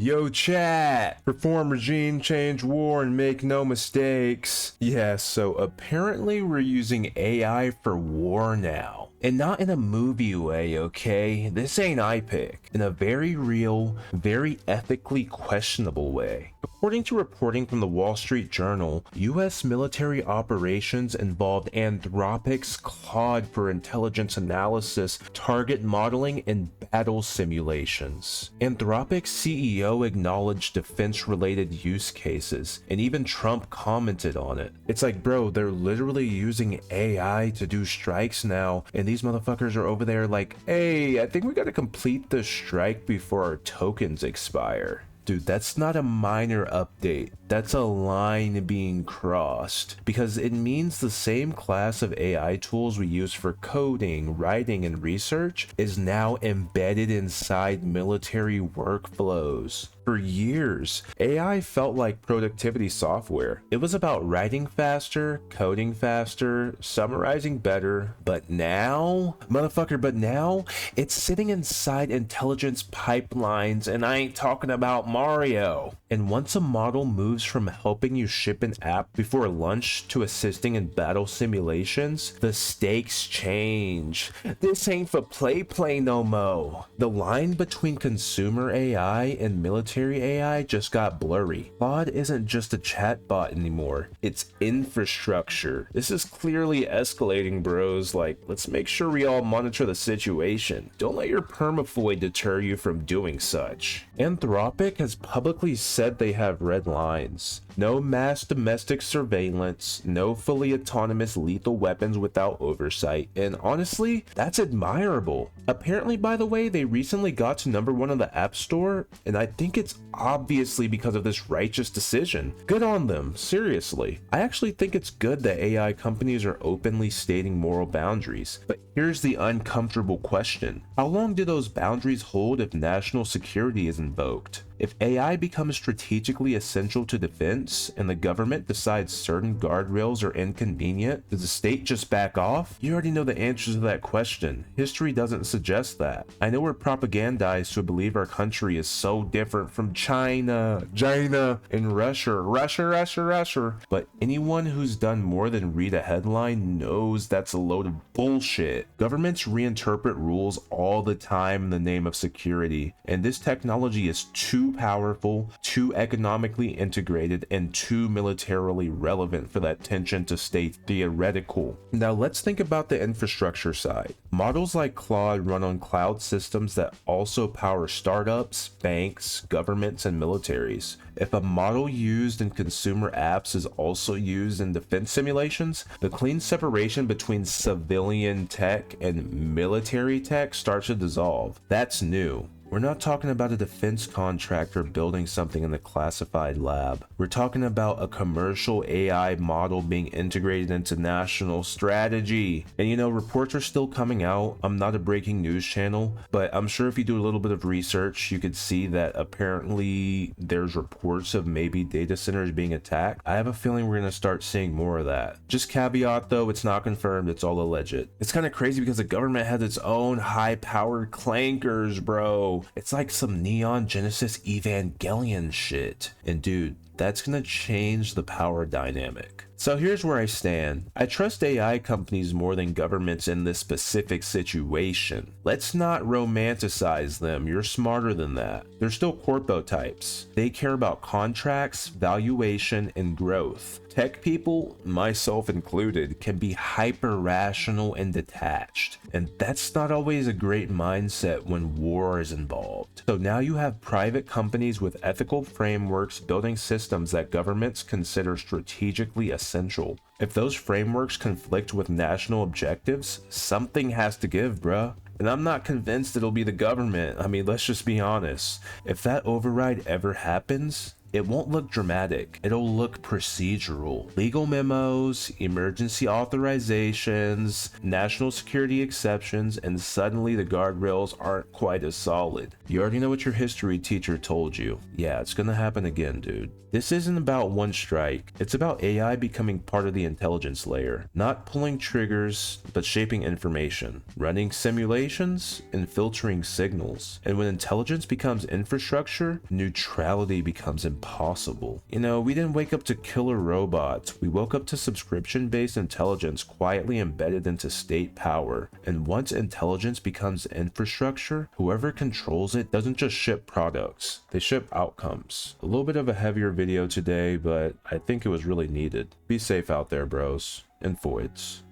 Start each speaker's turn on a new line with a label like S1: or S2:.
S1: Yo chat, perform regime change war and make no mistakes. Yeah, so apparently we're using AI for war now. And not in a movie way, okay? This ain't iPic. In a very real, very ethically questionable way. According to reporting from the Wall Street Journal, US military operations involved Anthropic's Claude for intelligence analysis, target modeling, and battle simulations. Anthropic's CEO acknowledged defense-related use cases, and even Trump commented on it. It's like, bro, they're literally using AI to do strikes now, and these motherfuckers are over there like, hey, I think we gotta complete the strike before our tokens expire. Dude, that's not a minor update. That's a line being crossed, because it means the same class of AI tools we use for coding, writing, and research is now embedded inside military workflows. For years, AI felt like productivity software. It was about writing faster, coding faster, summarizing better, but now, it's sitting inside intelligence pipelines, and I ain't talking about Mario. And once a model moves from helping you ship an app before lunch to assisting in battle simulations, the stakes change. This ain't for play no mo. The line between consumer AI and military AI just got blurry. Claude isn't just a chatbot anymore, it's infrastructure. This is clearly escalating, bros. Like, let's make sure we all monitor the situation. Don't let your permafoid deter you from doing such. Anthropic has publicly said they have red lines. No mass domestic surveillance, no fully autonomous lethal weapons without oversight, and honestly, that's admirable. Apparently, by the way, they recently got to #1 on the App Store, and I think it's obviously because of this righteous decision. Good on them, seriously. I actually think it's good that AI companies are openly stating moral boundaries, but here's the uncomfortable question. How long do those boundaries hold if national security is invoked? If AI becomes strategically essential to defense and the government decides certain guardrails are inconvenient, does the state just back off? You already know the answer to that question. History doesn't suggest that. I know we're propagandized to believe our country is so different from China, and Russia, but anyone who's done more than read a headline knows that's a load of bullshit. Governments reinterpret rules all the time in the name of security, and this technology is too powerful, too economically integrated, and too militarily relevant for that tension to stay theoretical. Now let's think about the infrastructure side. Models like Claude run on cloud systems that also power startups, banks, governments, and militaries. If a model used in consumer apps is also used in defense simulations, the clean separation between civilian tech and military tech starts to dissolve. That's new. We're not talking about a defense contractor building something in the classified lab. We're talking about a commercial AI model being integrated into national strategy. And you know, reports are still coming out. I'm not a breaking news channel, but I'm sure if you do a little bit of research, you could see that apparently there's reports of maybe data centers being attacked. I have a feeling we're going to start seeing more of that. Just caveat though, it's not confirmed, it's all alleged. It's kind of crazy because the government has its own high-powered clankers, bro. It's like some Neon Genesis Evangelion shit. And dude, that's gonna change the power dynamic. So here's where I stand. I trust AI companies more than governments in this specific situation. Let's not romanticize them. You're smarter than that. They're still corpo types. They care about contracts, valuation, and growth. Tech people, myself included, can be hyper rational and detached. And that's not always a great mindset when war is involved. So now you have private companies with ethical frameworks building systems that governments consider strategically essential. If those frameworks conflict with national objectives, something has to give, bruh. And I'm not convinced it'll be the government. I mean, let's just be honest. If that override ever happens, It won't look dramatic, it'll look procedural. Legal memos, emergency authorizations, national security exceptions, and suddenly the guardrails aren't quite as solid. You already know what your history teacher told you. Yeah, it's gonna happen again, dude. This isn't about one strike, it's about AI becoming part of the intelligence layer, not pulling triggers, but shaping information, running simulations, and filtering signals. And when intelligence becomes infrastructure, neutrality becomes impossible. You know, we didn't wake up to killer robots, we woke up to subscription-based intelligence quietly embedded into state power. And once intelligence becomes infrastructure, whoever controls it doesn't just ship products, they ship outcomes. A little bit of a heavier video today, but I think it was really needed. Be safe out there, bros and foids.